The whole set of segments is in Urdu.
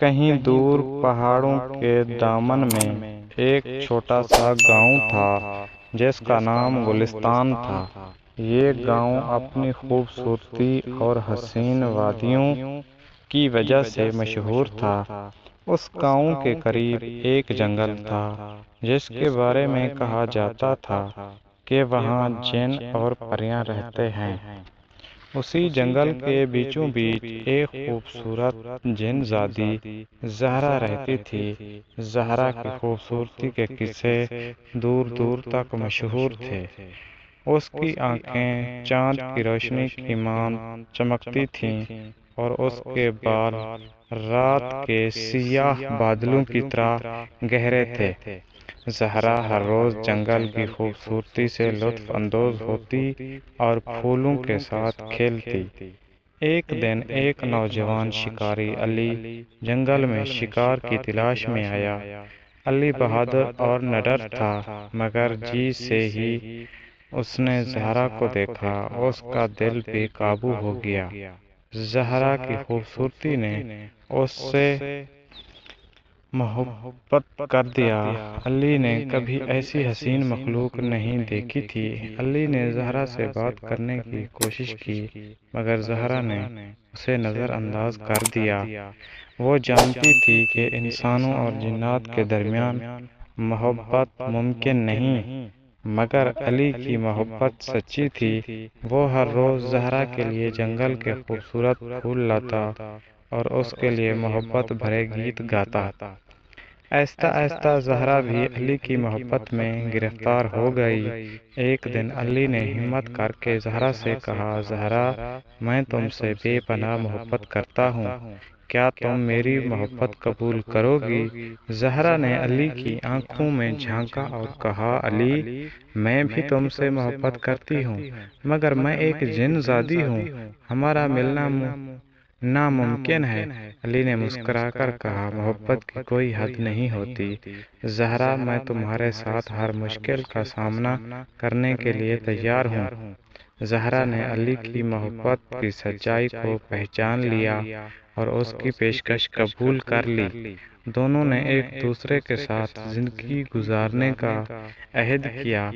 کہیں دور پہاڑوں کے دامن میں ایک چھوٹا سا گاؤں تھا جس کا نام گلستان تھا۔ یہ گاؤں اپنی خوبصورتی اور حسین وادیوں کی وجہ سے مشہور تھا۔ اس گاؤں کے قریب ایک جنگل تھا جس کے بارے میں کہا جاتا تھا کہ وہاں جن اور پریاں رہتے ہیں۔ اسی جنگل کے بیچوں بیچ ایک خوبصورت جن زادی زہرا رہتی تھی۔ زہرا کی خوبصورتی کے قصے دور دور تک مشہور تھے۔ اس کی آنکھیں چاند کی روشنی کی مانند چمکتی تھیں اور اس کے بال رات کے سیاہ بادلوں کی طرح گہرے تھے۔ زہرا ہر روز جنگل کی خوبصورتی سے لطف اندوز ہوتی اور پھولوں کے ساتھ کھیلتی۔ ایک دن ایک نوجوان شکاری علی جنگل میں شکار کی تلاش میں آیا۔ علی بہادر اور نڈر تھا، مگر جی سے ہی اس نے زہرا کو دیکھا اس کا دل بے قابو ہو گیا۔ زہرا کی خوبصورتی نے اس سے محبت کر دیا۔ علی نے کبھی ایسی حسین مخلوق نہیں دیکھی تھی۔ علی نے زہرا سے بات کرنے کی کوشش کی مگر زہرا نے اسے نظر انداز کر دیا۔ وہ جانتی تھی کہ انسانوں اور جنات کے درمیان محبت ممکن نہیں، مگر علی کی محبت سچی تھی۔ وہ ہر روز زہرا کے لیے جنگل کے خوبصورت پھول لاتا اور اس کے لیے محبت بھرے گیت گاتا۔ آہستہ آہستہ زہرا بھی علی کی محبت میں گرفتار ہو گئی۔ ایک دن علی نے ہمت کر کے زہرا سے کہا، زہرا، میں تم سے بے پناہ محبت کرتا ہوں، کیا تم میری محبت قبول کرو گی؟ زہرا نے علی کی آنکھوں میں جھانکا اور کہا، علی، میں بھی تم سے محبت کرتی ہوں، مگر میں ایک جن زادی ہوں، ہمارا ملنا ناممکن ہے۔ علی نے مسکرا کر کہا، محبت کی کوئی حد نہیں ہوتی زہرا، میں تمہارے ساتھ ہر مشکل کا سامنا کرنے کے لیے تیار ہوں۔ زہرا نے علی کی محبت کی سچائی کو پہچان لیا اور اس کی پیشکش قبول کر لی۔ دونوں نے ایک دوسرے کے ساتھ زندگی گزارنے کا عہد کیا۔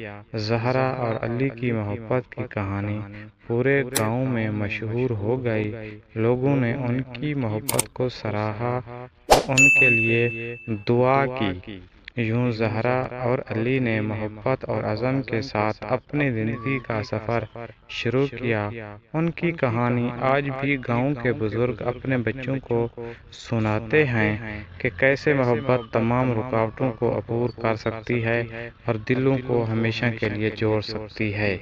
زہرا اور علی کی محبت کی کہانی پورے گاؤں میں مشہور ہو گئی۔ لوگوں نے ان کی محبت کو سراہا اور ان کے لیے دعا کی۔ یوں زہرا اور علی نے محبت اور عزم کے ساتھ اپنی زندگی کا سفر شروع کیا۔ ان کی کہانی آج بھی گاؤں کے بزرگ اپنے بچوں کو سناتے ہیں کہ کیسے محبت تمام رکاوٹوں کو عبور کر سکتی ہے اور دلوں کو ہمیشہ کے لیے جوڑ سکتی ہے۔